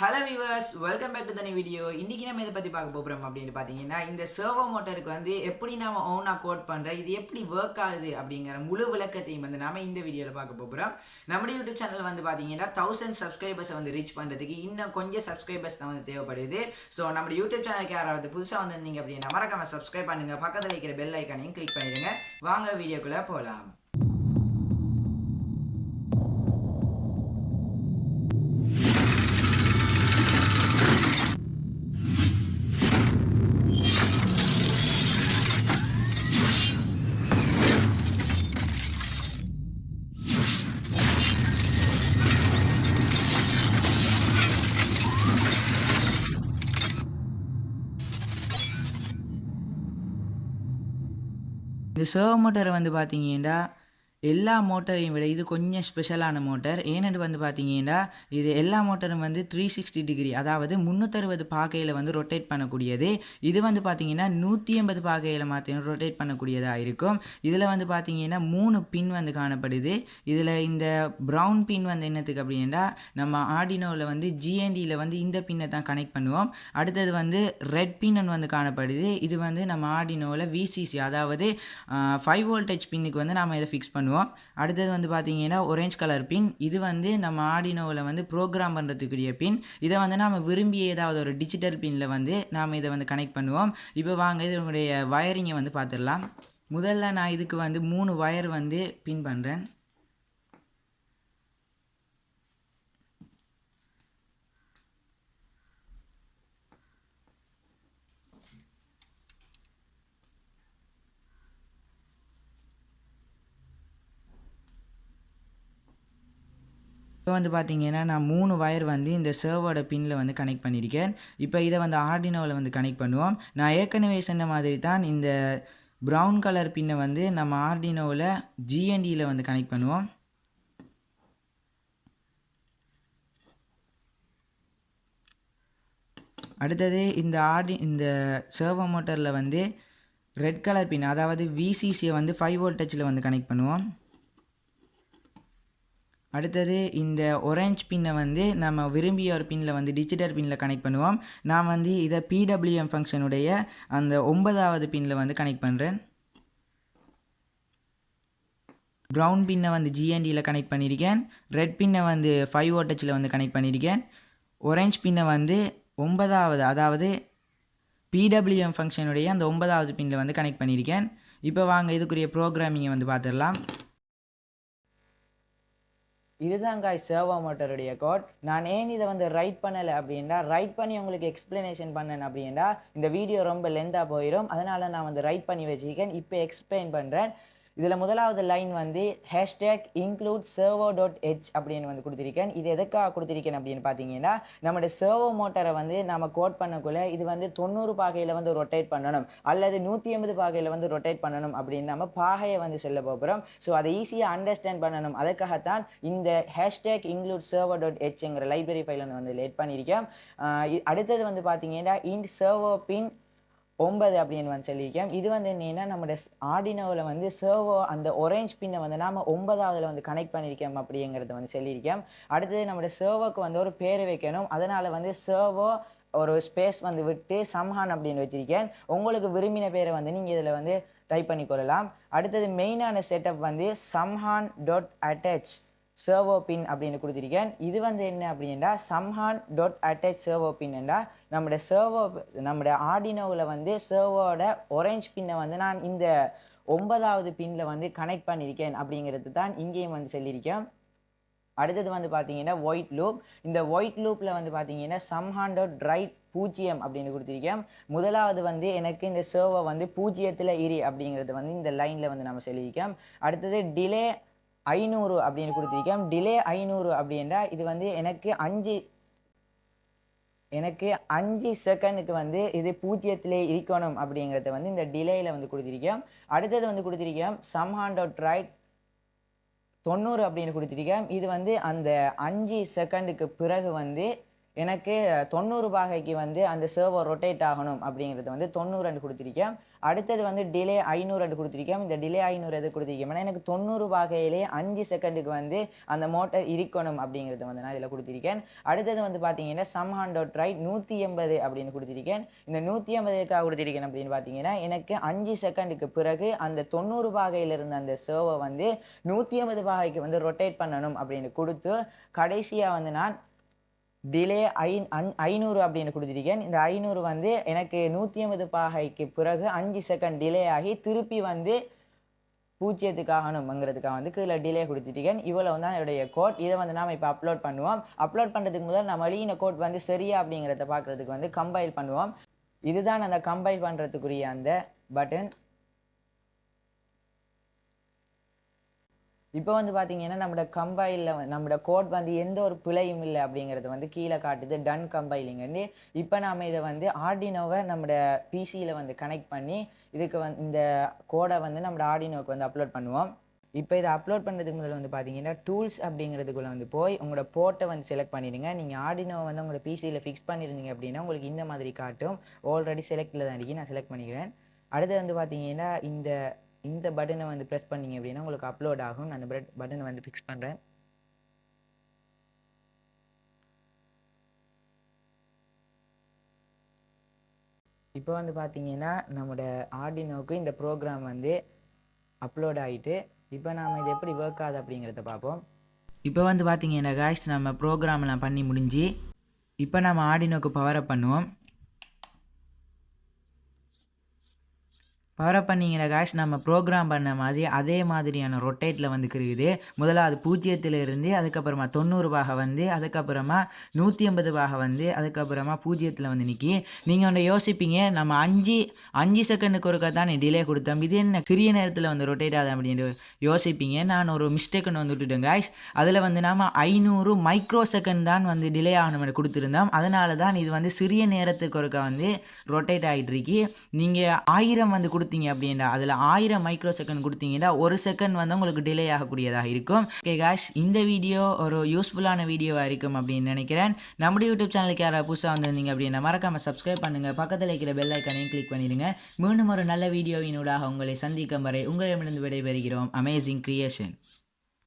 Hello viewers, welcome back to the new video. இன்னைக்கு நம்ம இத பத்தி பார்க்க போறோம் அப்படினு பாத்தீங்கன்னா இந்த சர்வோ மோட்டருக்கு வந்து எப்படி நாம ஓனா கோட் பண்ற இது எப்படி வர்க் ஆகுது அப்படிங்கற முழு விளக்கத்தையும் வந்து நாம இந்த வீடியோல பார்க்க போறோம். நம்ம YouTube சேனல் வந்து பாத்தீங்கன்னா 1000 சப்ஸ்கிரைபர்ஸ் வந்து ரீச் பண்றதுக்கு இன்னும் கொஞ்சம் சப்ஸ்கிரைபர்ஸ் தான் வந்து தேவைப்படுது. சோ நம்ம YouTube சேனலுக்கு யாராவது புதுசா வந்திருந்தீங்க அப்படினா மறக்காம சப்ஸ்கிரைப் பண்ணுங்க. பக்கத்துல இருக்கிற பெல் ஐகானையும் கிளிக் பண்ணிடுங்க. வாங்க வீடியோக்குள்ள போலாம். இந்த சர்வோ மோட்டார் வந்து பார்த்தீங்கன்னா எல்லா மோட்டரையும் விட இது கொஞ்சம் ஸ்பெஷலான மோட்டர். ஏன்னு வந்து பார்த்தீங்கன்னா இது எல்லா மோட்டரும் வந்து 360 டிகிரி அதாவது 360 பாகையில் வந்து ரொட்டேட் பண்ணக்கூடியது. இது வந்து பார்த்தீங்கன்னா 180 பாகையில் மாற்றி ரொட்டேட் பண்ணக்கூடியதாக இருக்கும். இதில் வந்து பார்த்தீங்கன்னா 3 பின் வந்து காணப்படுது. இதில் இந்த ப்ரௌன் பின் வந்து என்னத்துக்கு அப்படின்னா நம்ம ஆர்டினோவில் வந்து ஜிஎன்டியில் வந்து இந்த பின்னை தான் கனெக்ட் பண்ணுவோம். அடுத்தது வந்து ரெட் பின் வந்து காணப்படுது. இது வந்து நம்ம ஆர்டினோவில் விசிசி அதாவது 5 வோல்டேஜ் பின்னுக்கு வந்து நம்ம இதை ஃபிக்ஸ் பண்ணுவோம். அடுத்தது வந்து பார்த்தீங்கன்னா ஒரேஞ்ச் கலர் பின். இது வந்து நம்ம ஆர்டினோவில் வந்து ப்ரோக்ராம் பண்ணுறதுக்குரிய பின். இதை வந்து நாம் விரும்பிய ஏதாவது ஒரு டிஜிட்டல் பின்னில் வந்து நாம் இதை வந்து கனெக்ட் பண்ணுவோம். இப்போ வாங்க இதனுடைய வயரிங்கை வந்து பார்த்துடலாம். முதல்ல நான் இதுக்கு வந்து 3 வயர் வந்து பின் பண்ணுறேன். இப்போ வந்து பார்த்தீங்கன்னா நான் 3 வயர் வந்து இந்த சர்வோட பின்னில் வந்து கனெக்ட் பண்ணியிருக்கேன். இப்போ இதை வந்து ஆர்டினோவில் வந்து கனெக்ட் பண்ணுவோம். நான் ஏற்கனவே சொன்ன மாதிரி தான் இந்த ப்ரௌன் கலர் பின்னை வந்து நம்ம ஆர்டினோவில் ஜிஎன்டியில் வந்து கனெக்ட் பண்ணுவோம். அடுத்தது இந்த சர்வோ மோட்டரில் வந்து ரெட் கலர் பின் அதாவது விசிசியை வந்து 5 வோல்டேஜில் வந்து கனெக்ட் பண்ணுவோம். அடுத்தது இந்த ஒரேஞ்ச் பின்னை வந்து நம்ம விரும்பிய ஒரு பின்னில் வந்து டிஜிட்டல் பின்னில் கனெக்ட் பண்ணுவோம். நான் வந்து இதை பிடபிள்யூஎம் ஃபங்க்ஷனுடைய அந்த 9வது பின்னில் வந்து கனெக்ட் பண்ணுறேன். ப்ரௌன் பின்னை வந்து ஜிஎன்டியில் கனெக்ட் பண்ணியிருக்கேன். ரெட் பின்னை வந்து 5 வோல்டேஜில் வந்து கனெக்ட் பண்ணியிருக்கேன். ஒரேஞ்ச் பின்னை வந்து 9வது அதாவது பிடபிள்யூஎம் ஃபங்க்ஷனுடைய அந்த 9வது பின்னில் வந்து கனெக்ட் பண்ணியிருக்கேன். இப்போ வாங்க இதுக்குரிய ப்ரோக்ராமிங்கை வந்து பார்த்துடலாம். இதுதான் காய் சர்வோ மோட்டருடைய கோட். நான் ஏன் இதை வந்து ரைட் பண்ணலை அப்படின்னா ரைட் பண்ணி உங்களுக்கு எக்ஸ்பிளனேஷன் பண்ணேன் அப்படின்னா இந்த வீடியோ ரொம்ப லென்த்தாக போயிடும். அதனால நான் வந்து ரைட் பண்ணி வச்சுருக்கேன். இப்போ எக்ஸ்பிளைன் பண்ணுறேன். இதில் முதலாவது லைன் வந்து #include servo.h அப்படின்னு வந்து கொடுத்துருக்கேன். இது எதுக்காக கொடுத்துருக்கேன் அப்படின்னு பார்த்தீங்கன்னா நம்மளுடைய சர்வோ மோட்டரை வந்து நம்ம கோட் பண்ணக்குள்ள இது வந்து 90 பாகையில் வந்து ரொட்டேட் பண்ணணும் அல்லது 180 பாகையில் வந்து ரொட்டேட் பண்ணணும் அப்படின்னு நம்ம பாகையை வந்து செல்ல போகிறோம். ஸோ அதை ஈஸியாக அண்டர்ஸ்டாண்ட் பண்ணணும். அதுக்காகத்தான் இந்த #include servo.hங்கிற லைப்ரரி ஃபைலை வந்து லேட் பண்ணியிருக்கேன். அடுத்தது வந்து பார்த்தீங்கன்னா int servo pin 9 அப்படின்னு வந்து சொல்லியிருக்கேன். இது வந்து என்னன்னா நம்மளுடைய ஆர்டினோவில் வந்து சர்வோ அந்த ஒரேஞ்ச் பின்னை வந்து நாம 9வதுல வந்து கனெக்ட் பண்ணியிருக்கோம் அப்படிங்கிறத வந்து சொல்லியிருக்கேன். அடுத்தது நம்மளுடைய சர்வோக்கு வந்து ஒரு பேர் வைக்கணும். அதனால வந்து சர்வோ ஒரு ஸ்பேஸ் வந்து விட்டு சம்ஹான் அப்படின்னு வச்சிருக்கேன். உங்களுக்கு விரும்பின பேரை வந்து நீங்க இதுல வந்து டைப் பண்ணிக்கொள்ளலாம். அடுத்தது மெயினான செட்டப் வந்து samhan.attach சர்வோ பின் அப்படின்னு கொடுத்துருக்கேன். இது வந்து என்ன அப்படின்னா samhan.attach சர்வோ பின் என்றா நம்முடைய ஆர்டினோவில் வந்து சர்வோட ஒரேஞ்ச் பின்னை வந்து நான் இந்த 9வது பின்ல வந்து கனெக்ட் பண்ணியிருக்கேன் அப்படிங்கிறது தான் இங்கேயும் வந்து சொல்லியிருக்கேன். அடுத்தது வந்து பார்த்தீங்கன்னா ஒயிட் லூப். இந்த ஒயிட் லூப்ல வந்து பார்த்தீங்கன்னா samhan.write 0 அப்படின்னு கொடுத்துருக்கேன். முதலாவது வந்து எனக்கு இந்த சர்வோ வந்து 0ல் இரு அப்படிங்கிறது வந்து இந்த லைன்ல வந்து நம்ம சொல்லியிருக்கோம். அடுத்தது டிலே 500 அப்படின்னு கொடுத்துருக்கேன். டிலே 500 அப்படின்னா இது வந்து எனக்கு 5 செகண்டுக்கு வந்து இது 0லே இருக்கணும் அப்படிங்கிறத வந்து இந்த டிலேல வந்து கொடுத்துருக்கேன். அடுத்தது வந்து கொடுத்துருக்கேன் samhan.write 90 அப்படின்னு கொடுத்துருக்கேன். இது வந்து அந்த 5 செகண்டுக்கு பிறகு வந்து எனக்கு 90 பாகைக்கு வந்து அந்த சர்வர் ரொட்டேட் ஆகணும் அப்படிங்கிறது வந்து 90 கொடுத்திருக்கேன். அடுத்தது வந்து டிலே 500 கொடுத்திருக்கேன். இந்த டிலே 500 எது கொடுத்திருக்கேன், எனக்கு 90 பாகையிலே 5 செகண்டுக்கு வந்து அந்த மோட்டர் இருக்கணும் அப்படிங்கிறது வந்து நான் இதில் கொடுத்திருக்கேன். அடுத்தது வந்து பார்த்தீங்கன்னா சம்ஹான் டாட் ரைட் 180 அப்படின்னு கொடுத்திருக்கேன். இந்த 180க்காக கொடுத்திருக்கேன் அப்படின்னு பார்த்தீங்கன்னா எனக்கு 5 செகண்டுக்கு பிறகு அந்த 90 பாகையில் இருந்த அந்த சர்வர் வந்து 180 பாகைக்கு வந்து ரொட்டேட் பண்ணணும் அப்படின்னு கொடுத்து கடைசியாக வந்து நான் டிலே 500 அப்படின்னு கொடுத்திருக்கேன். இந்த 500 வந்து எனக்கு 180 பாகைக்கு பிறகு 5 செகண்ட் டிலே ஆகி திருப்பி வந்து 0க்கு ஆகணும்ங்கிறதுக்காக வந்து கீழே டிலே கொடுத்துருக்கேன். இவ்வளவு தான் என்னுடைய கோட். இதை வந்து நாம இப்போ அப்லோட் பண்ணுவோம். அப்லோட் பண்ணுறதுக்கு முதல் நம்ம எழுதின கோட் வந்து சரியா அப்படிங்கிறத பார்க்கறதுக்கு வந்து கம்பைல் பண்ணுவோம். இதுதான் அந்த கம்பைல் பண்ணுறதுக்குரிய அந்த பட்டன். இப்போ வந்து பார்த்தீங்கன்னா நம்மளோட கம்பைலில் நம்மளோட கோட் வந்து எந்த ஒரு பிழையும் இல்லை அப்படிங்கிறது வந்து கீழே காட்டுது டன் கம்பைலிங்கு. இப்போ நாம் இதை வந்து ஆர்டினோவை நம்மளோட பிசியில் வந்து கனெக்ட் பண்ணி இதுக்கு வந்து இந்த கோடை வந்து நம்மளோட ஆர்டினோவுக்கு வந்து அப்லோட் பண்ணுவோம். இப்போ இதை அப்லோட் பண்ணுறதுக்கு முதல்ல வந்து பார்த்தீங்கன்னா டூல்ஸ் அப்படிங்கிறதுக்குள்ளே வந்து போய் உங்களோட போர்ட்டை வந்து செலக்ட் பண்ணிடுங்க. நீங்கள் ஆர்டினோவை வந்து உங்களோட பிசியில் ஃபிக்ஸ் பண்ணியிருந்தீங்க அப்படின்னா உங்களுக்கு இந்த மாதிரி காட்டும். ஆல்ரெடி செலக்டில் தான் இருக்கு, நான் செலக்ட் பண்ணிக்கிறேன். அடுத்து வந்து பார்த்தீங்கன்னா இந்த பட்டனை வந்து ப்ரெஸ் பண்ணீங்க அப்படின்னா உங்களுக்கு அப்லோட் ஆகும். நான் அந்த பட்டனை வந்து ஃபிக்ஸ் பண்ணுறேன். இப்போ வந்து பார்த்தீங்கன்னா நம்மளோட ஆர்டினோவுக்கு இந்த ப்ரோக்ராம் வந்து அப்லோட் ஆகிட்டு இப்போ நாம் இது எப்படி ஒர்க் ஆகுது அப்படிங்கிறத பார்ப்போம். இப்போ வந்து பார்த்தீங்கன்னா காய்ஸ் நம்ம ப்ரோக்ராம்லாம் பண்ணி முடிஞ்சு இப்போ நம்ம ஆர்டினோவுக்கு பவர் அப் பண்ணுவோம். பவர் அப் பண்ணிங்கிற காய்ஸ் நம்ம ப்ரோக்ராம் பண்ண மாதிரி அதே மாதிரியான ரொட்டேட்டில் வந்து இருக்குது. முதலாவது 0லிருந்து அதுக்கப்புறமா 90 பாகை வந்து அதுக்கப்புறமா 180 பாகை வந்து அதுக்கப்புறமா 0ல் வந்து நிற்கி. நீங்கள் ஒன்று யோசிப்பீங்க, நம்ம 5 செகண்டுக்கு ஒருக்கா தான் டிலே கொடுத்தோம், இது என்ன சிறிய நேரத்தில் வந்து ரொட்டேட் ஆகுது அப்படின்னு யோசிப்பீங்க. நான் ஒரு மிஸ்டேக்குன்னு வந்து விட்டுட்டேன் காய்ஸ். அதில் வந்து நாம் 500 மைக்ரோ செகண்ட் தான் வந்து டிலே ஆகணும் கொடுத்துருந்தோம். அதனால தான் இது வந்து சிறிய நேரத்துக்கு ஒருக்கா வந்து ரொட்டேட் ஆகிட்டு இருக்கு. நீங்கள் 1000 வந்து கொடுத்தீங்க அப்படின்னா அதில் 1000 மைக்ரோ செகண்ட் கொடுத்தீங்கன்னா 1 செகண்ட் வந்து உங்களுக்கு டிலே ஆகக்கூடியதாக இருக்கும். ஓகே காய்ஸ், இந்த வீடியோ ஒரு யூஸ்ஃபுல்லான வீடியோவாக இருக்கும் அப்படின்னு நினைக்கிறேன். நம்முடைய யூடியூப் சேனலுக்கு யாராவது புதுசாக வந்திருந்தீங்க அப்படின்னா மறக்காமல் சப்ஸ்கிரைப் பண்ணுங்கள், பக்கத்தில் இருக்கிற பெல் ஐக்கானையும் கிளிக் பண்ணிடுங்க. மீண்டும் ஒரு நல்ல வீடியோவினூடாக உங்களை சந்திக்கும் வரை உங்களிடமிருந்து விடைபெறுகிறோம். Amazing creation.